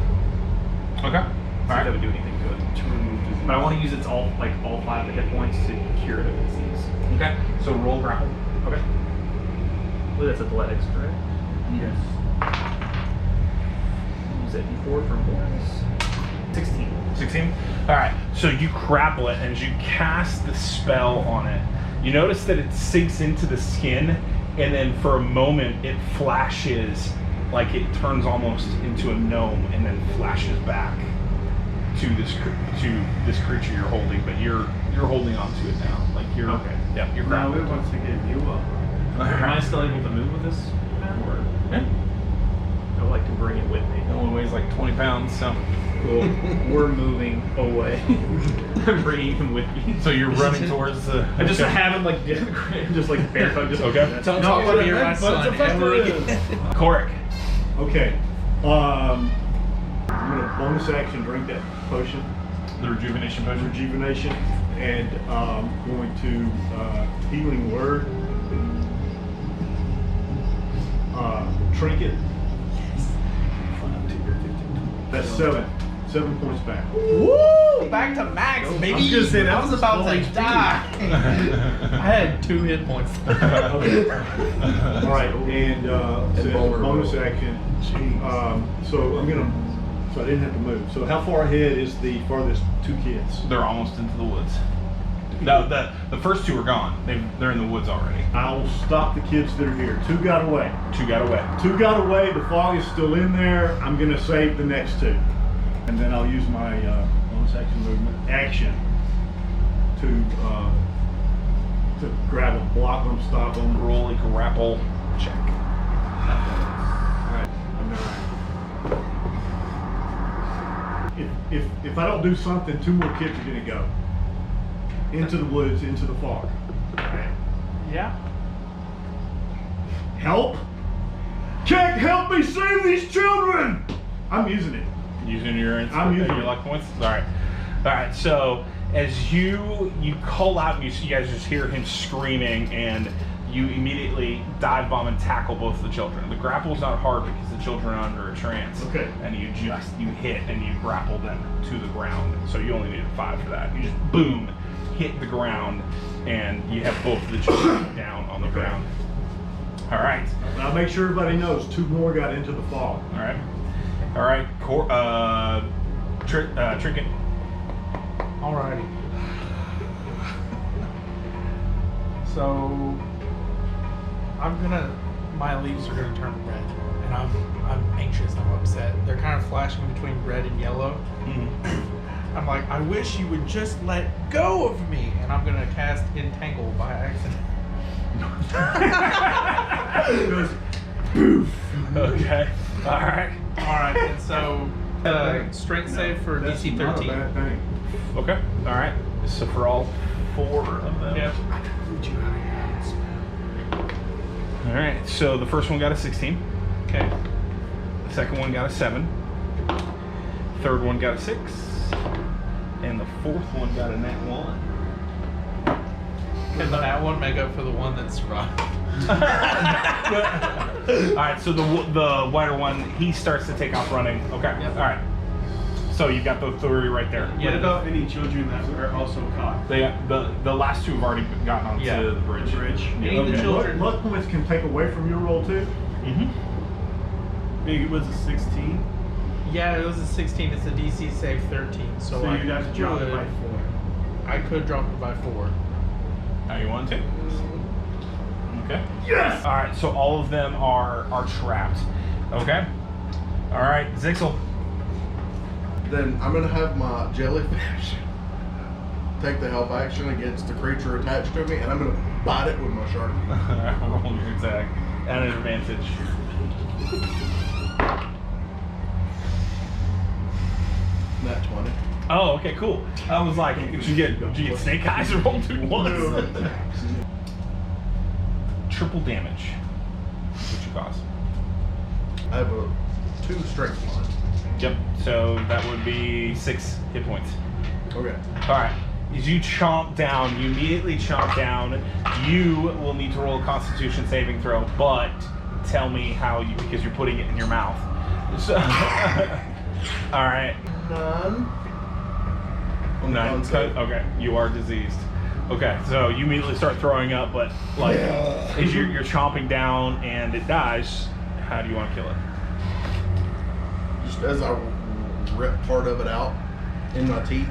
Okay. See if that would do anything to it. To remove disease. But I want to use its all 5 of the hit points to cure the disease. Okay. So roll grapple. Okay. Well, that's athletics, correct? Yes. Use that D4 for bonus. 16. 16. All right. So you grapple it, and as you cast the spell on it, you notice that it sinks into the skin, and then for a moment it flashes like it turns almost into a gnome, and then flashes back to this creature you're holding. But you're holding on to it now. Like you're Okay. Yeah. You're Now grappling. it wants to give you up. Am I still able to move with this? Or Yeah. I would like to bring it with me. It only weighs like 20 pounds, so. Cool. We're moving away. I'm bringing him with me. So you're running towards the. I just have him like just like barefoot. Just Okay. Don't Not talk what to I me or my meant, but son it's effective. ever. Korik. Okay. I'm gonna bonus action drink that potion, The rejuvenation potion. rejuvenation, and going to healing word, trinket. That's 7 points back. Woo! Back to max, baby. I was gonna say, that I was was about close. to die. I had 2 hit points. Okay. All right, and so vulnerable. bonus action. So I'm gonna. So I didn't have to move. So how far ahead is the farthest 2 kids? They're almost into the woods. No, the first 2 are gone. They're in the woods already. I will stop the kids that are here. 2 got away. 2 got away. 2 got away. The fog is still in there. I'm gonna save the next 2, and then I'll use my bonus action movement action to grab them, block them, stop them. Roll a grapple check. Alright. If I don't do something, 2 more kids are gonna go into the woods, into the fog. Yeah. Help! Can't help me save these children! I'm using it. Using your I'm using your it. luck points. All right. So as you call out, you guys just hear him screaming, and you immediately dive bomb and tackle both the children. The grapple's not hard because the children are under a trance. Okay. And you hit and you grapple them to the ground. So you only needed 5 for that. You just boom, hit the ground, and you have both of the children down on the ground. All right. I'll make sure everybody knows 2 more got into the fog. All right. Trinket. Alrighty. So my leaves are gonna turn red, and I'm anxious. I'm upset. They're kind of flashing between red and yellow. Mm-hmm. I'm like, I wish you would just let go of me, and I'm gonna cast Entangle by accident. It goes poof. Okay. All right. Alright, and so strength save for That's DC not a 13. bad thing. Okay. All right. So for all 4 of them. Yep. All right. So the first one got a 16. Okay. The second one got a 7. Third one got a 6. And the fourth one got a nat 1. Can that one make up for the one that survived? All right. So the whiter one, he starts to take off running. Okay. Yep. All right. So you got those 3 right there. What about any children that are also caught? The last 2 have already gotten onto Yeah. the bridge. Any of the children. Luck points can take away from your roll too. Mm-hmm. Maybe it was a 16. Yeah, it was a 16. It's a DC save 13. So, So I you'd have to drop it by 4. I could drop it by 4. How you want to? Okay. Yes! Alright, so all of them are trapped. Okay? Alright, Zixel. Then I'm gonna have my jellyfish take the help action against the creature attached to me, and I'm gonna bite it with my sharpie. Roll your attack at an advantage. Nat 20. Oh, okay, cool. I was like, did you get snake eyes or roll 2 ones? Triple damage. What you cause? I have a 2 strength line. Yep. So that would be 6 hit points. Okay. All right. As you chomp down, you immediately chomp down. You will need to roll a Constitution saving throw, but tell me how you, because you're putting it in your mouth. So, all right. None. Nine. Okay. You are diseased. Okay. So you immediately start throwing up, but like as you're chomping down and it dies, how do you want to kill it? Just as I rip part of it out in my teeth.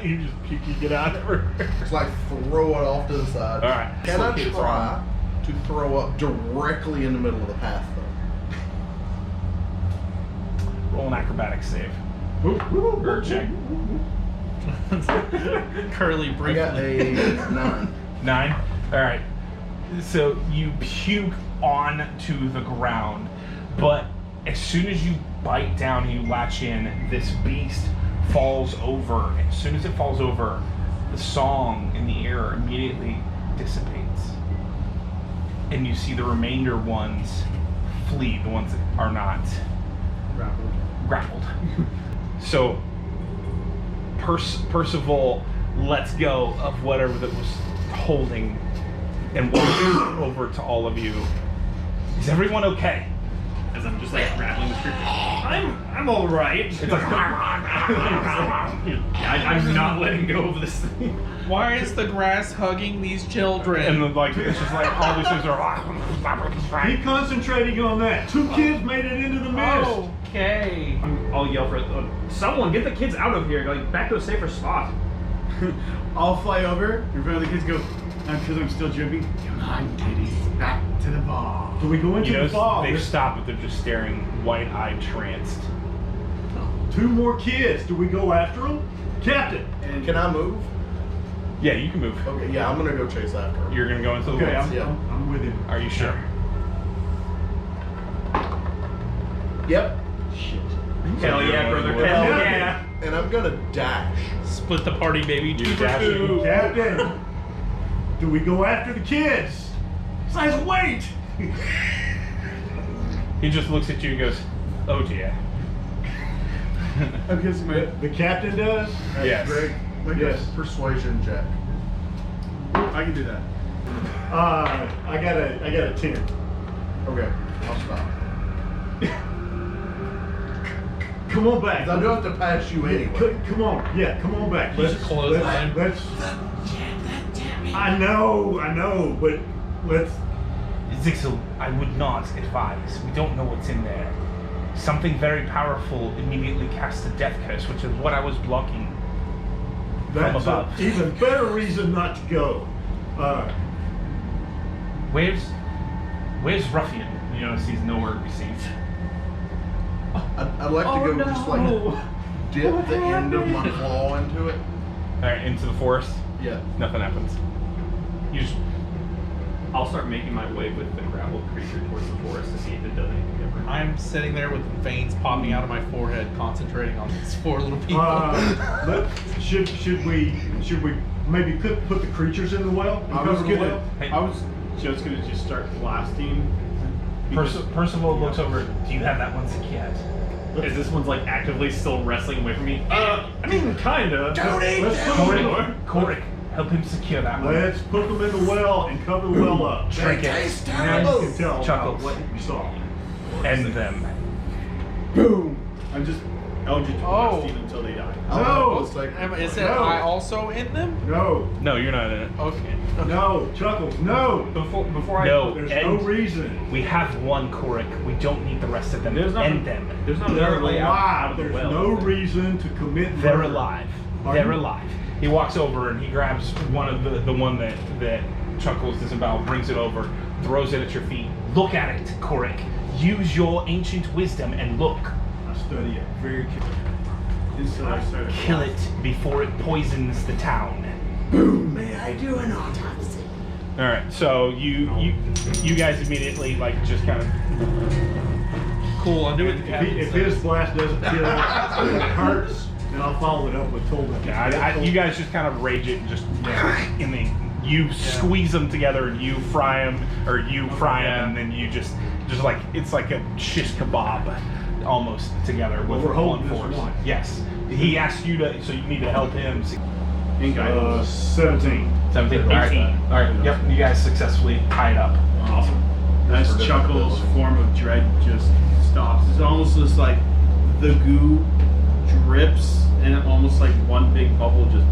You just puke it out everywhere. It's like throw it off to the side. All right. Can I try to throw up directly in the middle of the path, though? Roll an acrobatics save. Or check. Curly I briefly. got a 9. 9. All right. So you puke onto the ground, but as soon as you bite down and you latch in, this beast falls over. And as soon as it falls over, the song in the air immediately dissipates. And you see the remainder ones flee, the ones that are not grappled. So Percival lets go of whatever that was holding and walks over to all of you. Is everyone okay? As I'm just like rattling the creature. I'm all right. It's like I'm not letting go of this thing. Why is the grass hugging these children? and then, like it's just like all these things are. Keep concentrating on that. 2 kids made it into the mist. Okay. I'll yell for someone get the kids out of here. Like back to a safer spot. I'll fly over in front of the kids. Go, because I'm still dripping. Come on, kiddies, back to the ball. Do we go into You the fog? know, they stop, but they're just staring, wide-eyed, tranced. 2 more kids. Do we go after them? Captain. And Can I move? Yeah, you can move. Okay, yeah, I'm gonna go chase after him. You're gonna go into the Okay, woods. I'm with him. Are you sure? Yep. Shit. Hell yeah, brother. Hell yeah. And I'm gonna dash. Split the party, baby. You 2 for dash 2. Captain. Do we go after the kids? Size wait. He just looks at you and goes, "Oh dear." because my The captain does? Yes. Greg, make Yes. a persuasion check. I can do that. I got a 10. Okay, I'll stop. Come on back. I do have to pass you Yeah, anyway. come on. Yeah, come on back. Just close line. let's I know, but let's Zixel, I would not advise. We don't know what's in there. Something very powerful immediately cast a death curse, which is what I was blocking from that's above. an even better reason not to go. Where's Ruffian? You notice he's nowhere to be seen. I'd like to go just like dip the end of my claw into it. Alright, into the forest. Yeah. Nothing happens. You just I'll start making my way with the grappled creature towards the forest to see if it does anything different. I'm sitting there with veins popping out of my forehead, concentrating on these 4 little people. Should we maybe put the creatures in the well? And cover the well? I was just gonna just start blasting. Percival looks over. Do you have that one secured? Is this one's like actively still wrestling away from me? I mean, kinda. Let's put them in the Korik, help him secure that one. Let's put them in the well and cover the well up. Trinkets. Now you can tell Chuckles. what you saw. End them. Boom! I'm just Eldritch Oh. blasting until they die. No. It's like, Is it No. I also in them? No, No, you're not in it. Okay. no, Chuckles, no. Before I No. There's End. no reason. We have one Korik. We don't need the rest of them. There's not- End them. There's not They're another way out alive. of the There's well. no reason to commit They're murder. alive. Are They're you? alive. He walks over and he grabs one of the one that Chuckles disemboweled, brings it over, throws it at your feet. Look at it, Korik. Use your ancient wisdom and look. I study it very carefully. Kill it before it poisons the town. Boom! May I do an autopsy? All right, so you guys immediately like just kind of Cool. I'll do what the If captain his says. blast doesn't kill, it hurts, then I'll follow it up with told. you guys just kind of rage it and just and then you squeeze them together and you fry them and then you just like it's like a shish kebab almost together with we're holding one this force. one. Yes, he asked you to, so you need to help him. 17. 17. All right. Yep. You guys successfully tie it up. Awesome. As Chuckles' form of dread just stops, it's almost just like the goo drips and almost like one big bubble just.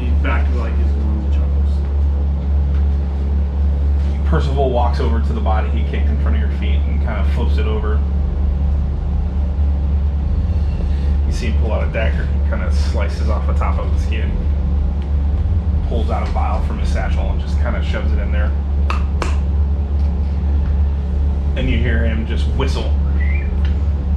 He's back to like his normal Chuckles. Percival walks over to the body he kicked in front of your feet and kind of flips it over. You see him pull out a dagger. He kind of slices off the top of the skin, pulls out a vial from his satchel and just kind of shoves it in there. And you hear him just whistle,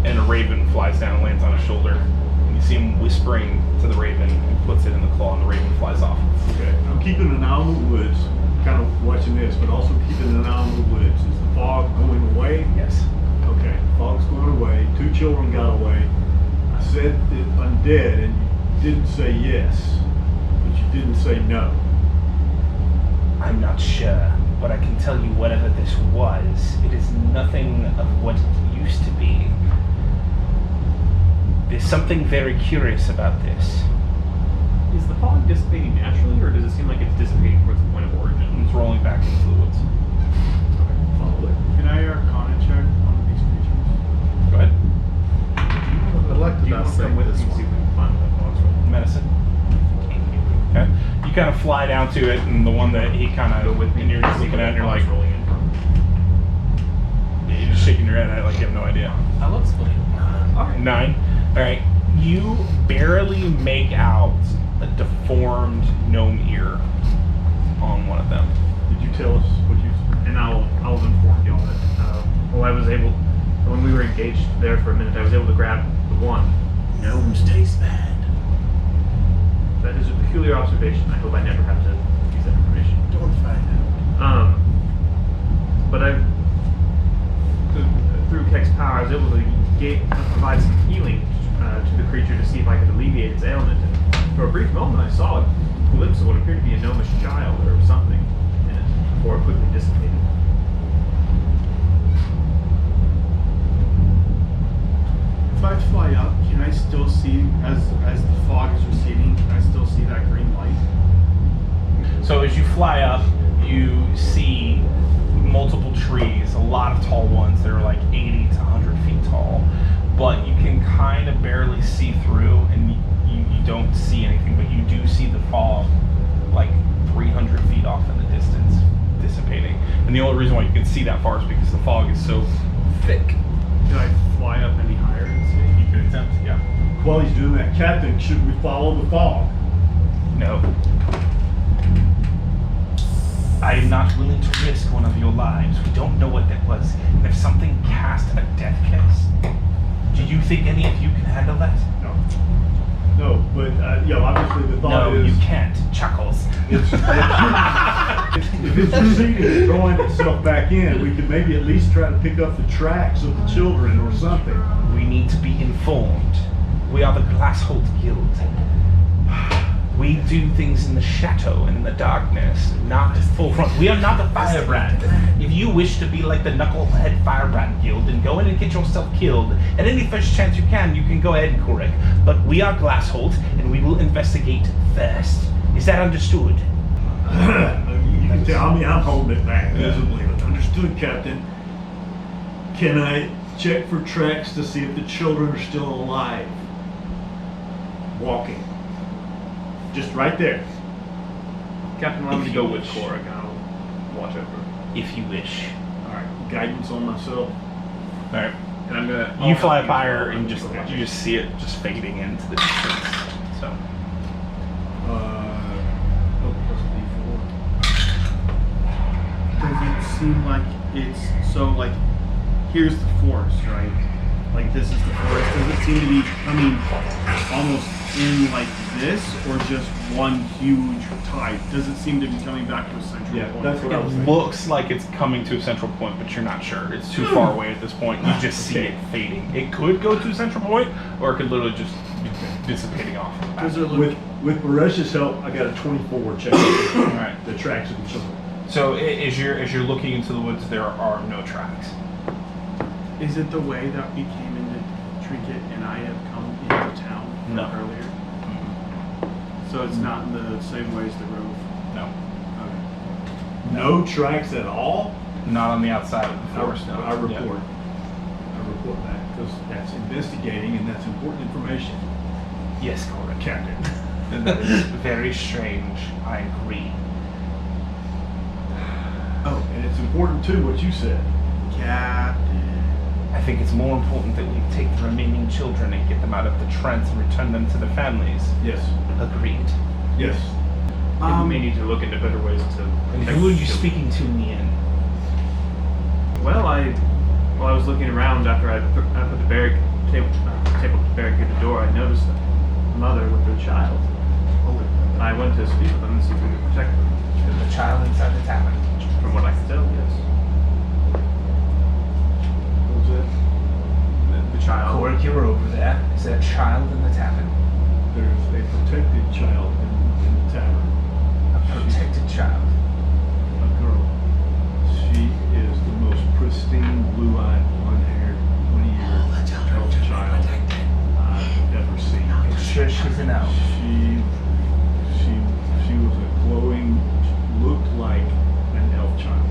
and a raven flies down and lands on his shoulder. And you see him whispering to the raven, and puts it in the claw, and the raven flies off. Okay. I'm keeping an eye on the woods, kind of watching this, but also keeping an eye on the woods. Is the fog going away? Yes. Okay, fog's going away. 2 children got away. I said that undead, and you didn't say yes, but you didn't say no. I'm not sure, but I can tell you whatever this was, it is nothing of what it used to be. There's something very curious about this. Is the fog dissipating naturally, or does it seem like it's dissipating towards the point of origin? It's rolling back into the woods. Follow it. Can I Arcana check on these creatures? Go ahead. I'd like Do to you want to come dissect with me this and see if one. we can find the fog's roll? Medicine. Okay. You kind of fly down to it, and the one that he kind Go of, with me. and you're just looking at it, and you're like, rolling in from. you're just shaking your head at it like you have no idea. That looks funny. 9. All right. You barely make out a deformed gnome ear on one of them. Did you tell us what you? And I'll inform y'all that when we were engaged there for a minute, I was able to grab the one. Gnomes taste bad. That is a peculiar observation. I hope I never have to use that information. Don't find out. But through Kek's power, I was able to provide some healing to the creature to see if I could alleviate its ailment. And for a brief moment, I saw a glimpse of what appeared to be a gnomish child or something in it before it quickly dissipated. If I fly up, can I still see as the fog is receding? Can I still see that green light? So as you fly up, you see multiple trees, a lot of tall ones that are like 80 to 100 feet tall, but you can kind of barely see through, and you don't see anything, but you do see the fog like 300 feet off in the distance dissipating. And the only reason why you can see that far is because the fog is so thick. Did I fly up any higher and see? You can attempt, yeah. While he's doing that, Captain, should we follow the fog? No. I am not willing to risk one of your lives. We don't know what that was. And if something cast a death kiss, do you think any of you can handle that? No. No, but obviously the thought No, is you can't. Chuckles. if it's receding and throwing itself back in, we could maybe at least try to pick up the tracks of the children or something. We need to be informed. We are the Glassholt Guild. We do things in the shadow and in the darkness, not full front. We are not a firebrand. If you wish to be like the Knucklehead Firebrand Guild and go in and get yourself killed, at any first chance you can go ahead and correct. But we are Glassholt, and we will investigate first. Is that understood? You can tell me I'm holding it back visibly. Understood, Captain. Can I check for tracks to see if the children are still alive? Walking. Just right there. Captain, allow me If to go you with wish. Korik, and I'll watch over. If you wish. Alright, guidance on myself. All right. And I'm gonna. You fly up higher and Okay. you just see it just fading into the distance. So seem like it's so like here's the forest, right? Like this is the forest. Does it seem to be coming almost in like this, or just one huge tide? Does it seem to be coming back to a central Yeah, point? that's what I was It thinking. looks like it's coming to a central point, but you're not sure. It's too far away at this point. You just see it fading. It could go to a central point, or it could literally just be dissipating off. Does it look? With Baresh's help, I got a 24 check. Right. The tracks of each other. So as you're looking into the woods, there are no tracks. Is it the way that we came into Trinket and I have come into town No. earlier? So it's not in the same way as the Grove. No, Okay. No tracks at all? not on the outside of the forest. No. I report. I report that because that's investigating and that's important information. Yeah. Yes, correct. Captain. And that is very strange. I agree. Oh, And it's important too what you said. Captain. I think it's more important that we take the remaining children and get them out of the trance and return them to their families. Yes. Agreed. Yes. we may need to look into better ways to. And protect who are you children. speaking to in the end? Well, while I was looking around after I put the table to barricade the door, I noticed a mother with her child. And I went to speak with them and see if we could protect them. Is the child inside the tavern? From what I can tell, yes. What was that? The child. Cork, you were over there. Is there a child in the tavern? There's a protected child in the tavern. A protected child. A girl. She is the most pristine, blue-eyed, blonde-haired, 20-year elf child I've ever seen. Are you sure she's an elf? She was a glowing, looked like an elf child.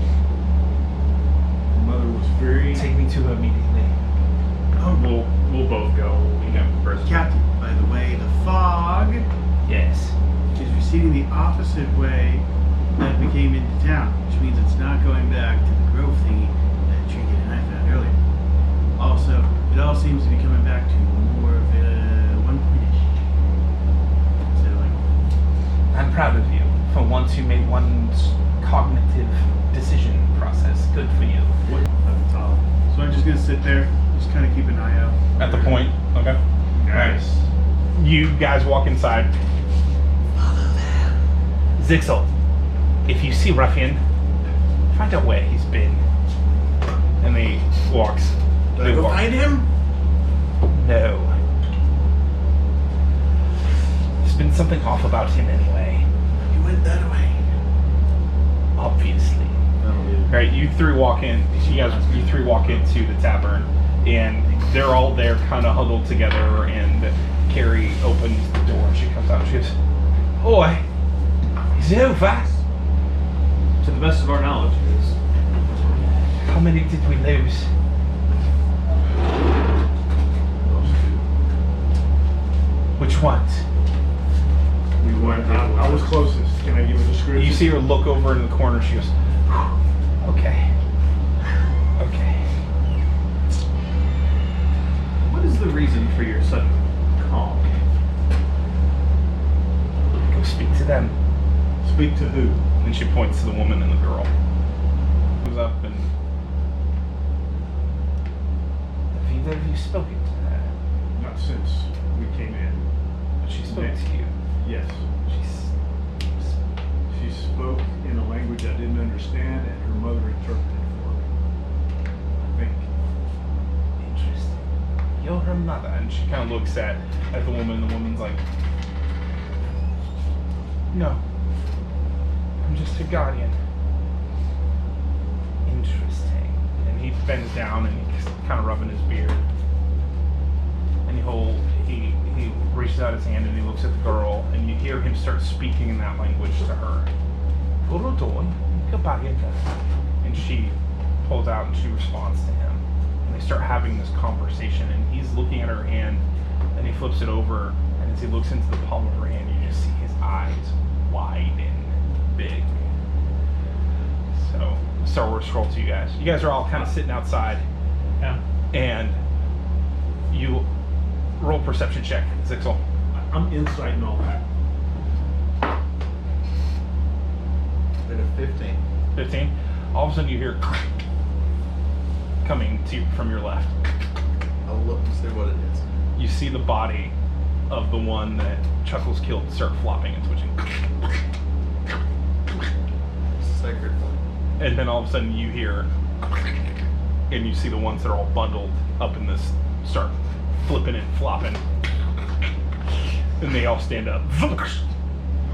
Her mother was very. Take me to her immediately. We'll both go. We have first. Captain, by the way, the fog Yes. is receding the opposite way that we came into town, which means it's not going back to the Grove thingy that Trinket and I found earlier. Also, it all seems to be coming back to more of a one pointish. Instead of like, I'm proud of you. For once you made one cognitive decision process. Good for you. What at the top? so I'm just gonna sit there, just kind of keep an eye out. At the point? Okay. Nice. You guys walk inside. Zixel, if you see Ruffian, find out where he's been. And he walks. Did I go find him? No. There's been something off about him anyway. He went that way. Obviously. Right, you three walk in. You three walk into the tavern, and they're all there, kind of huddled together. And Carrie opens the door, and she comes out. And she goes, "Oi, it's over. To the best of our knowledge, it is. How many did we lose?" Those two. Which ones? We weren't able I was closest. Can I give a description? You see her look over in the corner. She goes, "Okay, okay." What is the reason for your sudden calm? Go speak to them. Speak to who? And she points to the woman and the girl. Comes up and, have either of you spoken to her? Not since we came in. But she spoke to you. Yes. She's She spoke in a language I didn't understand, and her mother interpreted for me. I think. interesting. You're her mother. And she kind of looks at the woman. The woman's like, "No, I'm just a guardian." Interesting. And he bends down and he's kind of rubbing his beard. And he reaches out his hand and he looks at the girl, and you hear him start speaking in that language to her. And she pulls out and she responds to him. And they start having this conversation, and he's looking at her hand, and he flips it over, and as he looks into the palm of her hand, you just see his eyes widen big. So, Star Wars scroll to you guys. You guys are all kind of sitting outside, Yeah. and you roll perception check, Zixel. I'm insight and all that. Been a 15. 15. All of a sudden you hear coming to from your left. I'll look and see what it is. You see the body of the one that Chuckles killed start flopping and twitching. Sacred flame. And then all of a sudden you hear, and you see the ones that are all bundled up in this start flipping and flopping. And they all stand up.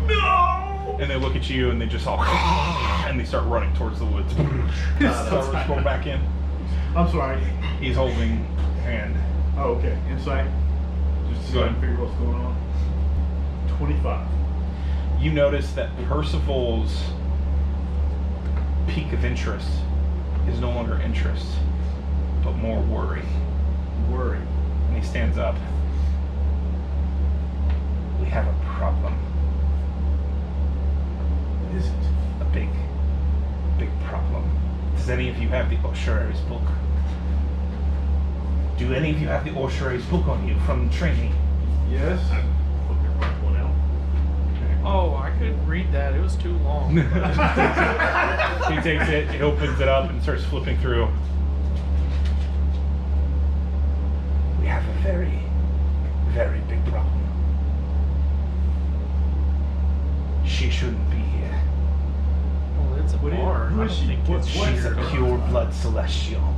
No! And they look at you and they just all, and they start running towards the woods. So let's go back in. I'm sorry. He's holding hand. Oh, okay. Insight. Just to Go go ahead. and figure what's going on. 25. You notice that Percival's peak of interest is no longer interest, but more worry. Worry. And he stands up. We have a problem. What is it? A big problem. Does any of you have the Ossuary's book? Do any of you have the Ossuary's book on you from training? Yes. One out. Oh, I couldn't read that. It was too long. He takes it, he opens it up, and starts flipping through. We have a very, very big problem. She shouldn't be here. Well, it's a What is- bar. who I is don't she? think What- it's what- She's a pure blood celestial.